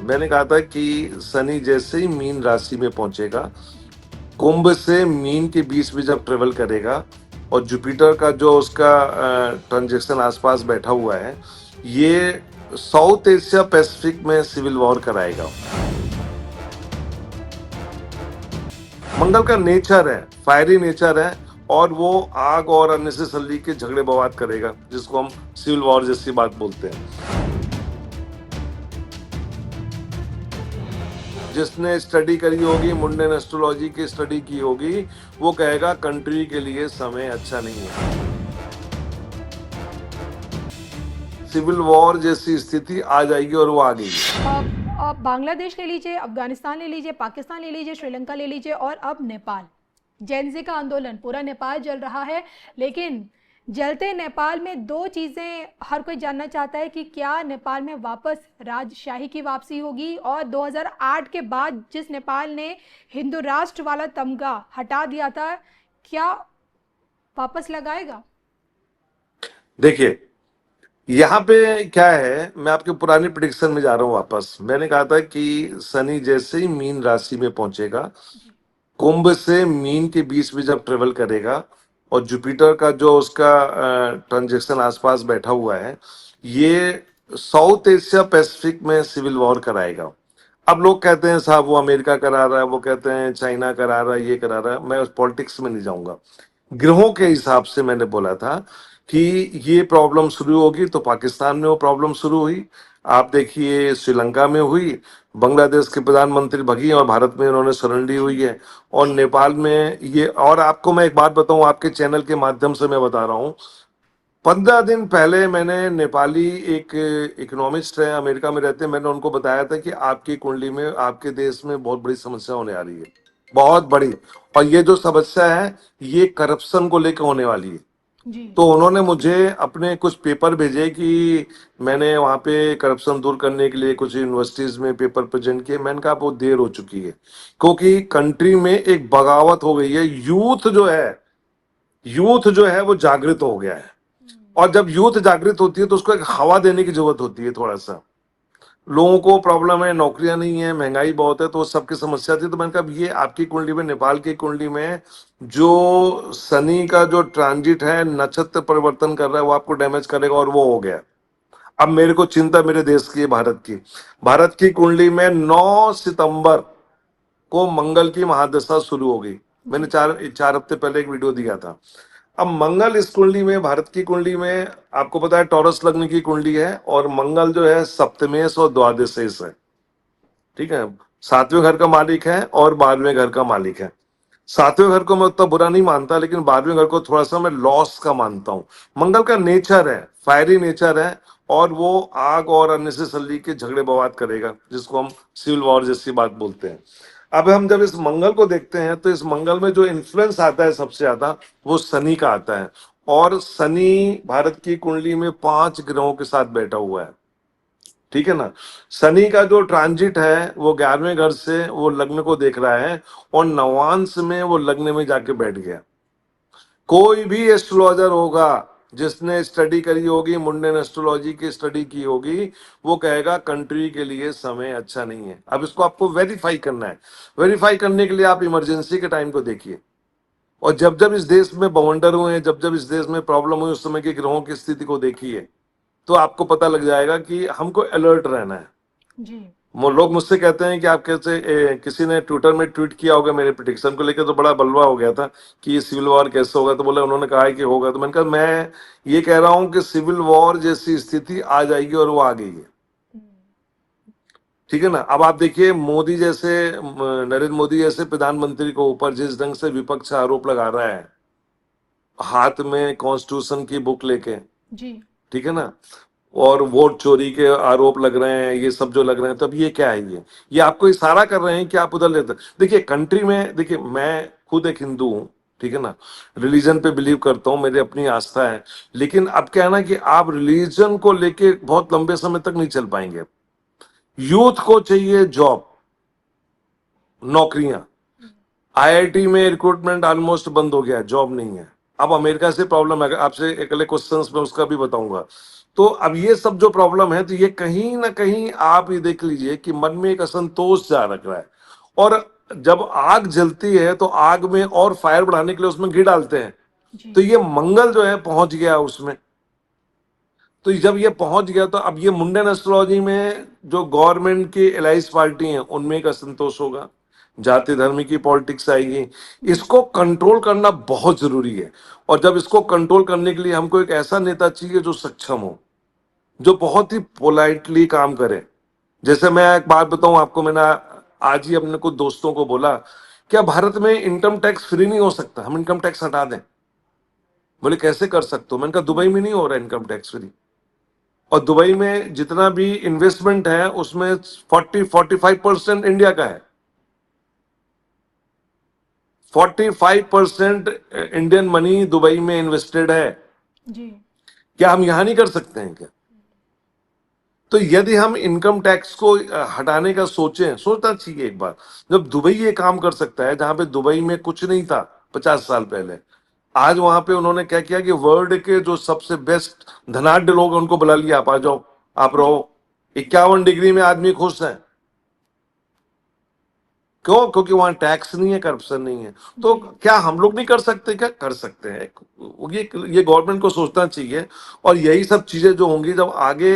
मैंने कहा था कि शनि जैसे ही मीन राशि में पहुंचेगा, कुंभ से मीन के बीच में जब ट्रेवल करेगा और जुपिटर का जो उसका ट्रांजेक्शन आसपास बैठा हुआ है, ये साउथ एशिया पैसिफिक में सिविल वॉर कराएगा। मंगल का नेचर है, फायरी नेचर है, और वो आग और अननेसेसरी के झगड़े बवाद करेगा, जिसको हम सिविल वॉर जैसी बात बोलते हैं। जिसने स्टडी करी होगी, मुंडेन एस्ट्रोलॉजी की स्टडी की होगी, वो कहेगा कंट्री के लिए समय अच्छा नहीं है। सिविल वॉर जैसी स्थिति आ जाएगी और वो आ गई है। अब बांग्लादेश ले लीजिए, अफगानिस्तान ले लीजिए, पाकिस्तान ले लीजिए, श्रीलंका ले लीजिए और अब नेपाल। जेनजी का आंदोलन, पूरा नेपाल जल रहा है। लेकिन जलते नेपाल में दो चीज़ें हर कोई जानना चाहता है कि क्या नेपाल में वापस राजशाही की वापसी होगी, और 2008 के बाद जिस नेपाल ने हिंदू राष्ट्र वाला तमगा हटा दिया था, क्या वापस लगाएगा? देखिए, यहाँ पे क्या है, मैं आपके पुरानी प्रिडिक्शन में जा रहा हूँ वापस। मैंने कहा था कि शनि जैसे ही मीन राशि में पहुंचेगा, कुंभ से मीन के बीच में जब ट्रेवल करेगा और जुपिटर का जो उसका ट्रांजेक्शन आसपास बैठा हुआ है, ये साउथ एशिया पैसिफिक में सिविल वॉर कराएगा। अब लोग कहते हैं साहब वो अमेरिका करा रहा है, वो कहते हैं चाइना करा रहा है, ये करा रहा है। मैं उस पॉलिटिक्स में नहीं जाऊंगा। ग्रहों के हिसाब से मैंने बोला था कि ये प्रॉब्लम शुरू होगी तो पाकिस्तान में वो प्रॉब्लम शुरू हुई। आप देखिए श्रीलंका में हुई, बांग्लादेश के प्रधानमंत्री भगी और भारत में उन्होंने शरण ली हुई है, और नेपाल में ये। और आपको मैं एक बात बताऊं, आपके चैनल के माध्यम से मैं बता रहा हूं, 15 दिन पहले मैंने नेपाली एक इकोनॉमिस्ट है, अमेरिका में रहते हैं, मैंने उनको बताया था कि आपकी कुंडली में, आपके देश में बहुत बड़ी समस्या होने आ रही है, बहुत बड़ी। और ये जो समस्या है, ये करप्शन को लेकर होने वाली है। जी। तो उन्होंने मुझे अपने कुछ पेपर भेजे कि मैंने वहाँ पे करप्शन दूर करने के लिए कुछ यूनिवर्सिटीज में पेपर प्रेजेंट किए। मैंने कहा बहुत देर हो चुकी है, क्योंकि कंट्री में एक बगावत हो गई है। यूथ जो है वो जागृत हो गया है, और जब यूथ जागृत होती है तो उसको एक हवा देने की जरूरत होती है। थोड़ा सा लोगों को प्रॉब्लम है, नौकरियां नहीं है, महंगाई बहुत है, तो सबकी समस्या थी। तो मैंने कहा ये आपकी कुंडली में, नेपाल की कुंडली में जो शनि का जो ट्रांजिट है, नक्षत्र परिवर्तन कर रहा है, वो आपको डैमेज करेगा, और वो हो गया। अब मेरे को चिंता मेरे देश की है, भारत की कुंडली में 9 सितंबर को मंगल की महादशा शुरू हो गई। मैंने जी। चार चार हफ्ते पहले एक वीडियो दिया था। अब मंगल इस कुंडली में, भारत की कुंडली में, आपको पता है टॉरस लग्न की कुंडली है, और मंगल जो है सप्तमेश और द्वादशेश है। ठीक है, 7वें घर का मालिक है और 12वें घर का मालिक है। 7वें घर को मैं उतना बुरा नहीं मानता, लेकिन 12वें घर को थोड़ा सा मैं लॉस का मानता हूं। मंगल का नेचर है, फायरी नेचर है, और वो आग और अननेसेसरी के झगड़े बवाद करेगा, जिसको हम सिविल वॉर जैसी बात बोलते हैं। अब हम जब इस मंगल को देखते हैं तो इस मंगल में जो इन्फ्लुएंस आता है सबसे ज्यादा, वो शनि का आता है। और शनि भारत की कुंडली में 5 ग्रहों के साथ बैठा हुआ है। ठीक है ना। शनि का जो ट्रांजिट है वो 11वें घर से वो लग्न को देख रहा है, और नवांश में वो लग्न में जाके बैठ गया। कोई भी एस्ट्रोलॉजर होगा जिसने स्टडी करी होगी, मुंडेन एस्ट्रोलॉजी की स्टडी की होगी, वो कहेगा कंट्री के लिए समय अच्छा नहीं है। अब इसको आपको वेरीफाई करना है। वेरीफाई करने के लिए आप इमरजेंसी के टाइम को देखिए, और जब जब इस देश में बवंडर हुए हैं, जब जब इस देश में प्रॉब्लम हुई, उस समय की ग्रहों की स्थिति को देखिए, तो आपको पता लग जाएगा कि हमको अलर्ट रहना है। जी। वो लोग मुझसे कहते हैं कि आप कैसे, किसी ने ट्विटर में ट्वीट किया होगा मेरे प्रिडिक्शन को लेकर, तो बड़ा बलवा हो गया था कि ये सिविल वॉर कैसे होगा। तो बोले उन्होंने कहा है कि होगा। तो मैंने कहा मैं ये कह रहा हूं कि सिविल वॉर जैसी स्थिति आ जाएगी, और वो आ गई है। ठीक है ना। अब आप देखिए मोदी जैसे, नरेंद्र मोदी जैसे प्रधानमंत्री को ऊपर जिस ढंग से विपक्ष आरोप लगा रहा है, हाथ में कॉन्स्टिट्यूशन की बुक लेके, जी। ठीक है ना, और वोट चोरी के आरोप लग रहे हैं, ये सब जो लग रहे हैं, तब ये क्या है? ये आपको इशारा कर रहे हैं कि आप उधर लेते। देखिए कंट्री में, देखिए मैं खुद एक हिंदू हूं, ठीक है ना, रिलीजन पे बिलीव करता हूं, मेरी अपनी आस्था है। लेकिन अब क्या है ना कि आप रिलीजन को लेके बहुत लंबे समय तक नहीं चल पाएंगे। यूथ को चाहिए जॉब, नौकरियां। आईआईटी में रिक्रूटमेंट ऑलमोस्ट बंद हो गया है, जॉब नहीं है। अब अमेरिका से प्रॉब्लम है, आपसे एक अगले क्वेश्चंस में उसका भी बताऊंगा। तो अब ये सब जो प्रॉब्लम है, तो ये कहीं ना कहीं आप ये देख लीजिए कि मन में एक असंतोष जा रख रहा है। और जब आग जलती है तो आग में और फायर बढ़ाने के लिए उसमें घी डालते हैं। जी तो ये मंगल जो है पहुंच गया उसमें। तो जब ये पहुंच गया तो अब ये मुंडन एस्ट्रोलॉजी में जो गवर्नमेंट की एलाइज पार्टी है उनमें एक असंतोष होगा, जाति धर्म की पॉलिटिक्स आएगी। जी इसको कंट्रोल करना बहुत जरूरी है। और जब इसको कंट्रोल करने के लिए हमको एक ऐसा नेता चाहिए जो सक्षम हो, जो बहुत ही पोलाइटली काम करे। जैसे मैं एक बात बताऊं आपको, मैंने आज ही अपने कुछ दोस्तों को बोला, क्या भारत में इनकम टैक्स फ्री नहीं हो सकता, हम इनकम टैक्स हटा दें? बोले कैसे कर सकते हो? मैंने कहा दुबई में नहीं हो रहा इनकम टैक्स फ्री। और दुबई में जितना भी इन्वेस्टमेंट है उसमें 45% इंडिया का है। 45% इंडियन मनी दुबई में इन्वेस्टेड है। जी क्या हम यहां नहीं कर सकते हैं क्या? तो यदि हम इनकम टैक्स को हटाने का सोचें, सोचना चाहिए एक बार। जब दुबई ये काम कर सकता है, जहां पे दुबई में कुछ नहीं था 50 साल पहले, आज वहां पे उन्होंने क्या किया कि वर्ल्ड के जो सबसे बेस्ट धनाढ्य लोग हैं उनको बुला लिया, आप आ जाओ, आप जी रहो। 51 डिग्री में आदमी खुश है। क्यों? क्योंकि वहां टैक्स नहीं है, करप्शन नहीं है। तो जी क्या हम लोग नहीं कर सकते? क्या कर सकते हैं। ये गवर्नमेंट को सोचना चाहिए। और यही सब चीजें जो होंगी जब आगे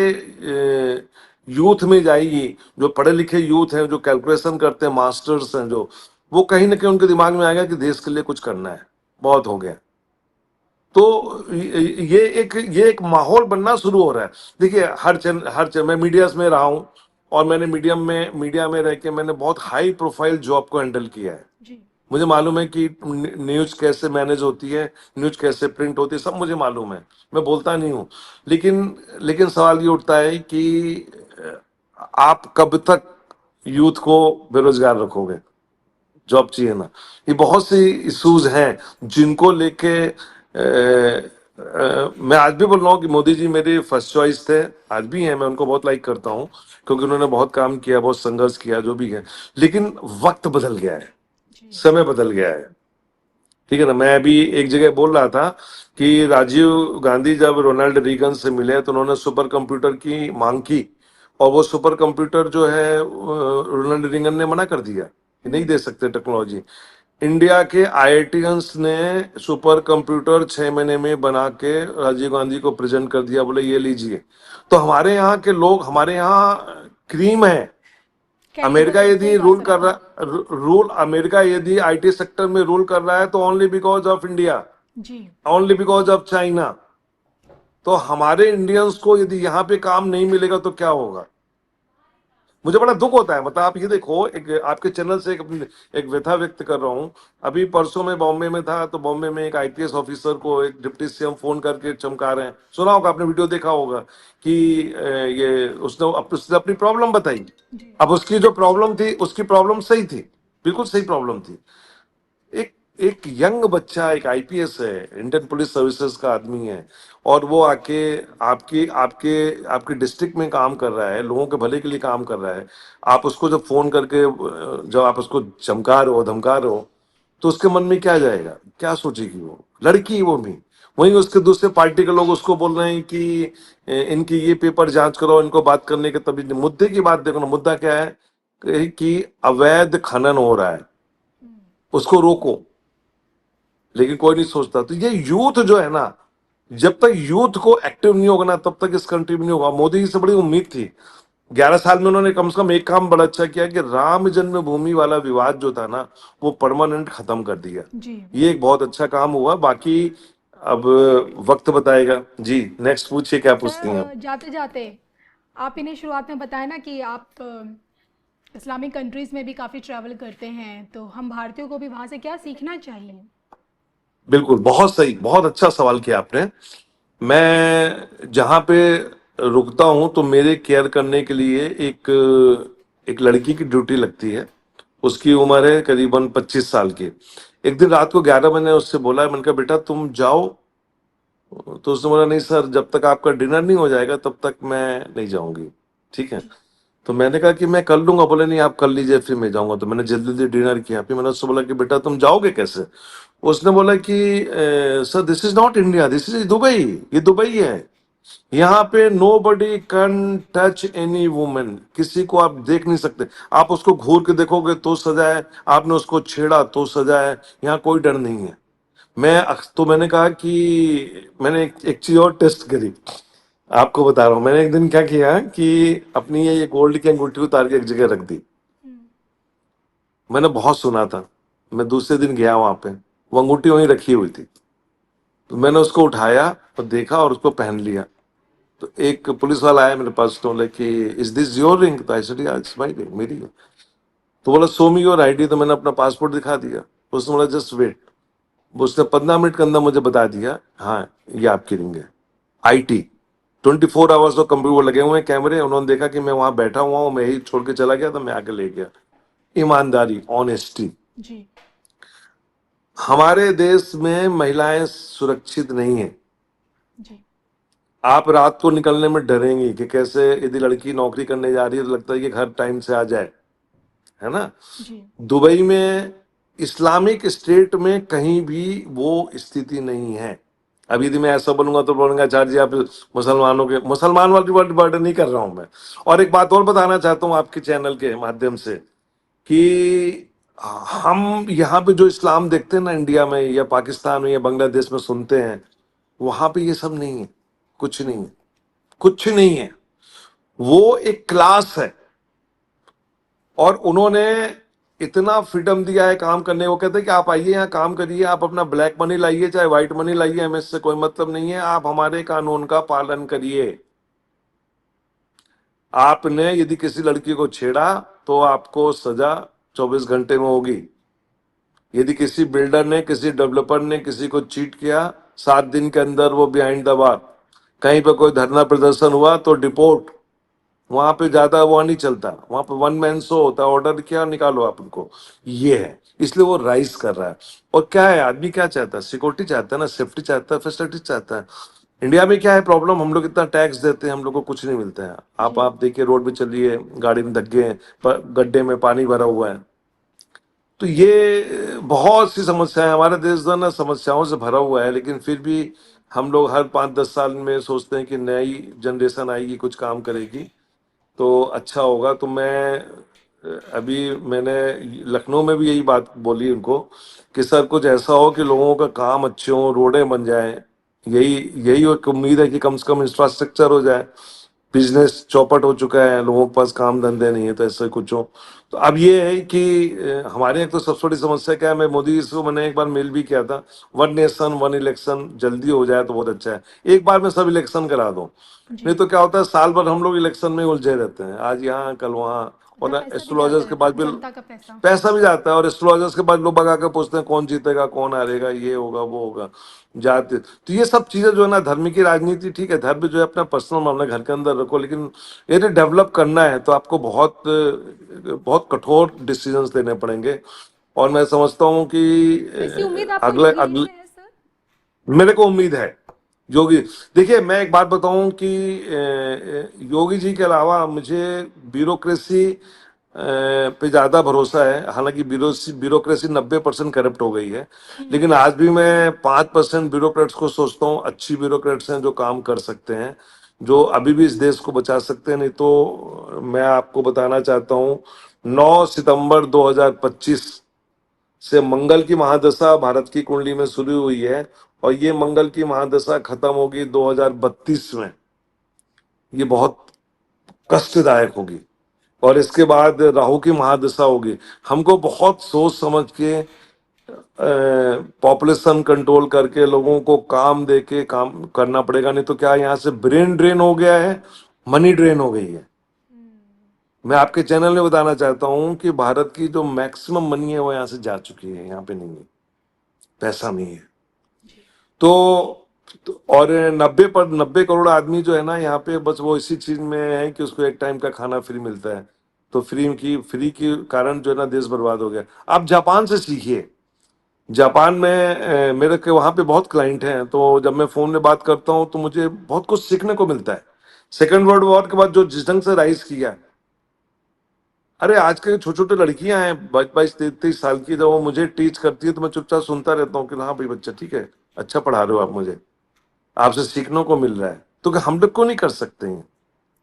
यूथ में जाएगी, जो पढ़े लिखे यूथ हैं, जो कैलकुलेशन करते हैं, मास्टर्स हैं, जो वो कहीं ना कहीं उनके दिमाग में आएगा कि देश के लिए कुछ करना है, बहुत हो गया। तो ये एक माहौल बनना शुरू हो रहा है। देखिए मैं मीडिया में रहा हूं, और मैंने मीडिया में रह के मैंने बहुत हाई प्रोफाइल जॉब को हैंडल किया है। जी मुझे मालूम है कि न्यूज कैसे मैनेज होती है, न्यूज कैसे प्रिंट होती है, सब मुझे मालूम है। मैं बोलता नहीं हूँ। लेकिन लेकिन सवाल ये उठता है कि आप कब तक यूथ को बेरोजगार रखोगे? जॉब चाहिए ना। ये बहुत सी इश्यूज हैं जिनको लेके मैं आज भी बोल रहा हूँ कि मोदी जी मेरे फर्स्ट चॉइस थे, आज भी हैं। मैं उनको बहुत लाइक करता हूँ क्योंकि उन्होंने बहुत काम किया, बहुत संघर्ष किया, जो भी है। लेकिन वक्त बदल गया है, जी समय बदल गया है। ठीक है ना। मैं अभी एक जगह बोल रहा था कि राजीव गांधी जब रोनाल्ड रीगन से मिले तो उन्होंने सुपर कंप्यूटर की मांग की, और वो सुपर कंप्यूटर जो है रोनाल्ड रीगन ने मना कर दिया कि नहीं दे सकते टेक्नोलॉजी। इंडिया के आईआईटियंस ने सुपर कंप्यूटर 6 महीने में बना के राजीव गांधी को प्रेजेंट कर दिया, बोले ये लीजिए। तो हमारे यहाँ के लोग, हमारे यहाँ क्रीम है। अमेरिका कैलिबर यदि सही बात रूल सर कर आपने। रहा रूल अमेरिका यदि आईटी सेक्टर में रूल कर रहा है तो ओनली बिकॉज ऑफ इंडिया, जी ओनली बिकॉज ऑफ चाइना। तो हमारे इंडियंस को यदि यहाँ पे काम नहीं मिलेगा तो क्या होगा? मुझे बड़ा दुख होता है। मतलब आप ये देखो, एक आपके चैनल से एक व्यथा व्यक्त कर रहा हूँ। अभी परसों में बॉम्बे में था, तो बॉम्बे में एक आईपीएस ऑफिसर को एक डिप्टी सीएम फोन करके चमका रहे हैं। सुना होगा आपने, वीडियो देखा होगा कि ये उसने अपनी प्रॉब्लम बताई। जी अब उसकी जो प्रॉब्लम थी, उसकी प्रॉब्लम सही थी, बिल्कुल सही प्रॉब्लम थी। एक एक यंग बच्चा, एक आईपीएस है, इंडियन पुलिस सर्विसेज का आदमी है, और वो आके आपकी आपके आपके डिस्ट्रिक्ट में काम कर रहा है, लोगों के भले के लिए काम कर रहा है। आप उसको जब फोन करके जब आप उसको चमका रहे हो, धमका रहे हो, तो उसके मन में क्या जाएगा, क्या सोचेगी वो लड़की? वो भी वहीं उसके दूसरे पार्टी के लोग उसको बोल रहे हैं कि इनकी ये पेपर जांच करो, इनको बात करने के तभी मुद्दे की बात देखो ना। मुद्दा क्या है कि अवैध खनन हो रहा है, उसको रोको। लेकिन कोई नहीं सोचता। तो ये यूथ जो है ना, जब तक यूथ को एक्टिव नहीं होगा ना, तब तक इस कंट्री में नहीं होगा। मोदी जी से बड़ी उम्मीद थी। 11 साल में उन्होंने कम से कम एक काम बड़ा अच्छा किया कि राम जन्मभूमि वाला विवाद जो था ना, वो परमानेंट खत्म कर दिया। जी ये एक बहुत अच्छा काम हुआ। बाकी अब वक्त बताएगा। जी, नेक्स्ट पूछिए, क्या पूछती हैं आप? सर जाते जाते आप इन्हें शुरुआत में बताया ना कि आप इस्लामिक कंट्रीज़ में भी काफ़ी ट्रैवल करते हैं, तो हम भारतीयों को भी वहाँ से क्या सीखना चाहिए? बिल्कुल, बहुत सही, बहुत अच्छा सवाल किया आपने। मैं जहाँ पे रुकता हूँ तो मेरे केयर करने के लिए एक एक लड़की की ड्यूटी लगती है। उसकी उम्र है करीबन 25 साल की। एक दिन रात को 11 बजे उससे बोला, मैंने कहा बेटा तुम जाओ। तो उसने बोला नहीं सर, जब तक आपका डिनर नहीं हो जाएगा तब तक मैं नहीं जाऊंगी। ठीक है। जी तो मैंने कहा कि मैं कर लूंगा। बोले नहीं, आप कर लीजिए, फिर मैं जाऊंगा। तो मैंने जल्दी जल्दी डिनर किया। फिर मैंने उससे बोला कि बेटा तुम जाओगे कैसे? उसने बोला कि sir this is not India, this is Dubai, ये दुबई है। यहाँ पे nobody can touch any women, किसी को आप देख नहीं सकते। आप उसको घूर के देखोगे तो सजा है, आपने उसको छेड़ा तो सजा है। यहाँ कोई डर नहीं है। तो मैंने कहा कि मैंने एक चीज और टेस्ट करी, आपको बता रहा हूँ। मैंने एक दिन क्या किया कि अपनी ये गोल्ड की अंगूठी उतार के एक जगह रख दी। मैंने बहुत सुना था, मैं दूसरे दिन गया वहां पे, वो अंगूठी वहीं रखी हुई थी। तो मैंने उसको उठाया और देखा और उसको पहन लिया। तो एक पुलिस वाला आया मेरे पास, तो बोले कि इज दिस योर रिंग? तो आई सेड या इट्स माय रिंग, मेरी है। तो बोला शो मी योर आईडी। तो मैंने अपना पासपोर्ट दिखा दिया। उसने बोला जस्ट वेट। उसने 15 मिनट के अंदर मुझे बता दिया, हाँ ये आपकी रिंग है। आईटी 24 आवर्स तो कंप्यूटर लगे हुए हैं, कैमरे। उन्होंने देखा कि मैं वहां बैठा हुआ हूँ, मैं ही छोड़ के चला गया, तो मैं आके ले गया। ईमानदारी, ऑनेस्टी। जी हमारे देश में महिलाएं सुरक्षित नहीं है। जी आप रात को निकलने में डरेंगी कि कैसे, यदि लड़की नौकरी करने जा रही है तो लगता है कि घर टाइम से आ जाए, है ना। जी दुबई में, इस्लामिक स्टेट में कहीं भी वो स्थिति नहीं है। अब यदि मैं ऐसा बोलूंगा तो बोलूंगा चार्ज जी आप मुसलमानों के, मुसलमान वाली वर्ड नहीं कर रहा हूं मैं। और एक बात और बताना चाहता हूं आपके चैनल के माध्यम से कि हम यहाँ पे जो इस्लाम देखते हैं ना, इंडिया में या पाकिस्तान में या बांग्लादेश में सुनते हैं, वहां पे ये सब नहीं है। कुछ नहीं है, कुछ नहीं है। वो एक क्लास है, और उन्होंने इतना फ्रीडम दिया है काम करने को। कहते हैं कि आप आइए यहाँ काम करिए, आप अपना ब्लैक मनी लाइए चाहे व्हाइट मनी लाइए, हमें इससे कोई मतलब नहीं है, आप हमारे कानून का पालन करिए। आपने यदि किसी लड़की को छेड़ा तो आपको सजा 24 घंटे में होगी। यदि किसी बिल्डर ने, किसी डेवलपर ने किसी को चीट किया, 7 दिन के अंदर वो बिहाइंड द बार। कहीं पे कोई धरना प्रदर्शन हुआ तो डिपोर्ट। वहां पे ज्यादा वो नहीं चलता, वहां पे वन मैन शो होता है, ऑर्डर किया निकालो आप उनको। ये है, इसलिए वो राइज कर रहा है। और क्या है, आदमी क्या चाहता है? सिक्योरिटी चाहता है ना, सेफ्टी चाहता है, फैसिलिटी चाहता है। इंडिया में क्या है प्रॉब्लम, हम लोग इतना टैक्स देते हैं, हम लोग को कुछ नहीं मिलता है। जी आप देखिए, रोड पे चलिए, गाड़ी में धक्के हैं, गड्ढे में पानी भरा हुआ है। तो ये बहुत सी समस्याएं, हमारे देश जो है ना समस्याओं से भरा हुआ है। लेकिन फिर भी हम लोग हर 5-10 साल में सोचते हैं कि नई जनरेशन आएगी, कुछ काम करेगी तो अच्छा होगा। तो मैं अभी मैंने लखनऊ में भी यही बात बोली उनको कि सर कुछ ऐसा हो कि लोगों का काम अच्छे हो, रोडें बन जाएं। यही यही एक उम्मीद है कि कम से कम इंफ्रास्ट्रक्चर हो जाए। बिजनेस चौपट हो चुका है, लोगों के पास काम धंधे नहीं है, तो ऐसे कुछ हो। तो अब ये है कि हमारे यहाँ तो सबसे बड़ी समस्या क्या है, मैं मोदी जी को मैंने एक बार मेल भी किया था, वन नेशन वन इलेक्शन जल्दी हो जाए तो बहुत अच्छा है। एक बार में सब इलेक्शन करा दो, नहीं जी तो क्या होता है साल भर हम लोग इलेक्शन में उलझे रहते हैं, आज यहाँ कल वहाँ। उधर और पैसा भी जाता एस्ट्रोलॉजर्स के रहता बाद है, भी जनता का पैसा। पैसा भी जाता है, और एस्ट्रोलॉजर्स के बाद लोग भगा के पूछते हैं कौन जीतेगा, कौन हारेगा, ये होगा वो होगा, जाते। तो ये सब चीजें जो है ना, धर्म की राजनीति ठीक है, धर्म जो है अपना पर्सनल मामला घर के अंदर रखो, लेकिन यदि डेवलप करना है तो आपको बहुत बहुत कठोर डिसीजंस लेने पड़ेंगे। और मैं समझता हूँ कि ऐसी उम्मीद आपको अगले योगी जी अगले से है सर? मेरे को उम्मीद है योगी। देखिए मैं एक बात बताऊं कि योगी जी के अलावा मुझे ब्यूरोक्रेसी पे ज्यादा भरोसा है। हालांकि ब्यूरोक्रेसी 90% करप्ट हो गई है, लेकिन आज भी मैं 5% ब्यूरोक्रेट्स को सोचता हूँ अच्छी ब्यूरोक्रेट्स हैं जो काम कर सकते हैं, जो अभी भी इस देश को बचा सकते हैं। नहीं तो मैं आपको बताना चाहता हूँ, 9 सितंबर 2025 से मंगल की महादशा भारत की कुंडली में शुरू हुई है, और ये मंगल की महादशा खत्म होगी 2032 में। ये बहुत कष्टदायक होगी। और इसके बाद राहु की महादशा होगी। हमको बहुत सोच समझ के, पॉपुलेशन कंट्रोल करके, लोगों को काम दे के काम करना पड़ेगा। नहीं तो क्या, यहाँ से ब्रेन ड्रेन हो गया है, मनी ड्रेन हो गई है। मैं आपके चैनल में बताना चाहता हूँ कि भारत की जो मैक्सिमम मनी है वो यहाँ से जा चुकी है, यहाँ पे नहीं है, पैसा नहीं है। जी और 90 करोड़ आदमी जो है ना यहाँ पे, बस वो इसी चीज में है कि उसको एक टाइम का खाना फ्री मिलता है। तो फ्री की कारण जो है ना देश बर्बाद हो गया। आप जापान से सीखिए। जापान में मेरे के वहाँ पे बहुत क्लाइंट हैं, तो जब मैं फोन में बात करता हूँ तो मुझे बहुत कुछ सीखने को मिलता है। सेकेंड वर्ल्ड वॉर के बाद जो जिस ढंग से राइज किया, अरे आज के छोटे छोटे लड़कियां हैं 22-23 साल की, जब वो मुझे टीच करती है तो मैं चुपचाप सुनता रहता हूँ कि हाँ भाई बच्चा ठीक है, अच्छा पढ़ा रहे हो आप, मुझे आपसे सीखने को मिल रहा है। तो हम लोग क्यों नहीं कर सकते हैं?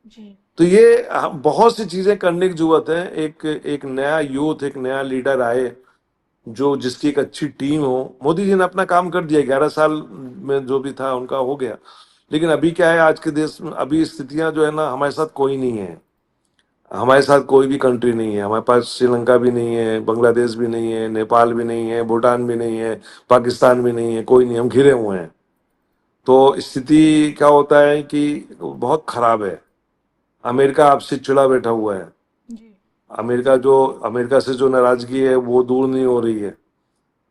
जी तो ये बहुत सी चीजें करने की जरूरत है। एक एक नया यूथ, एक नया लीडर आए जो जिसकी एक अच्छी टीम हो। मोदी जी ने अपना काम कर दिया, 11 साल में जो भी था उनका हो गया। लेकिन अभी क्या है, आज के देश में अभी स्थितियां जो है ना, हमारे साथ कोई नहीं है। हमारे साथ कोई भी कंट्री नहीं है। हमारे पास श्रीलंका भी नहीं है, बांग्लादेश भी नहीं है, नेपाल भी नहीं है, भूटान भी नहीं है, पाकिस्तान भी नहीं है, कोई नहीं, हम घिरे हुए हैं। तो स्थिति क्या होता है कि बहुत खराब है। अमेरिका आपसे चिढ़ा बैठा हुआ है। जी अमेरिका से जो नाराजगी है वो दूर नहीं हो रही है,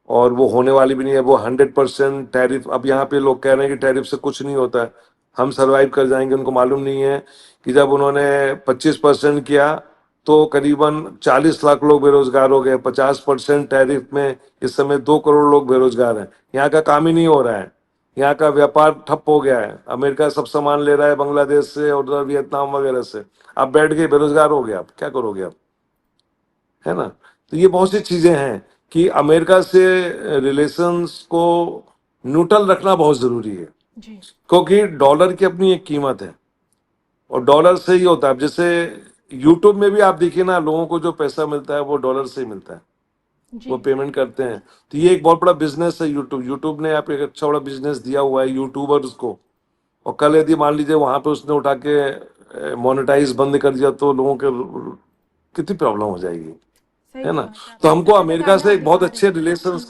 और वो होने वाली भी नहीं है। वो 100% टैरिफ, अब यहाँ पे लोग कह रहे हैं कि टैरिफ से कुछ नहीं होता है, हम सरवाइव कर जाएंगे। उनको मालूम नहीं है कि जब उन्होंने 25% किया तो करीबन 40 लाख लोग बेरोजगार हो गए। 50% टैरिफ में इस समय 2 करोड़ लोग बेरोजगार हैं। यहाँ का काम ही नहीं हो रहा है, यहाँ का व्यापार ठप हो गया है। अमेरिका सब सामान ले रहा है बांग्लादेश से और उधर वियतनाम वगैरह से। आप बैठ गए, बेरोजगार हो गए, आप क्या करोगे आप? है ना? तो ये बहुत सी चीजें हैं कि अमेरिका से रिलेशंस को न्यूट्रल रखना बहुत जरूरी है, जी क्योंकि डॉलर की अपनी एक कीमत है, और डॉलर से ही होता है। अब जैसे यूट्यूब में भी आप देखिए ना, लोगों को जो पैसा मिलता है वो डॉलर से ही मिलता है, जी वो पेमेंट करते हैं। तो ये एक बहुत बड़ा बिजनेस है। यूट्यूब ने आप एक अच्छा बड़ा बिजनेस दिया हुआ है यूट्यूबर्स को। और कल यदि मान लीजिए वहां पे उसने उठा के मोनेटाइज बंद कर दिया तो लोगों के कितनी प्रॉब्लम हो जाएगी, सही है ना? बात है, तो आपने हमको समय अमेरिका बचाना से एक बहुत अधिकार अच्छे है। रिलेशंस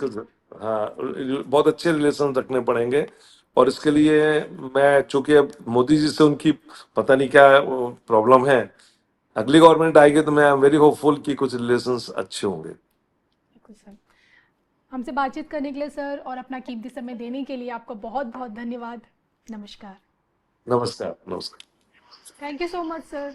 हाँ, बहुत अच्छे रिलेशन रखने पड़ेंगे। और इसके लिए मैं, चूंकि अब मोदी जी से उनकी पता नहीं क्या प्रॉब्लम है, अगली गवर्नमेंट आएगी तो मैं आई एम वेरी होपफुल कि कुछ रिलेशंस अच्छे होंगे। बिल्कुल सर। हमसे बातचीत करने के लिए सर और अपना कीमती समय देने के लिए आपको बहुत बहुत धन्यवाद। नमस्कार। नमस्कार, नमस्कार। Thank you so much sir.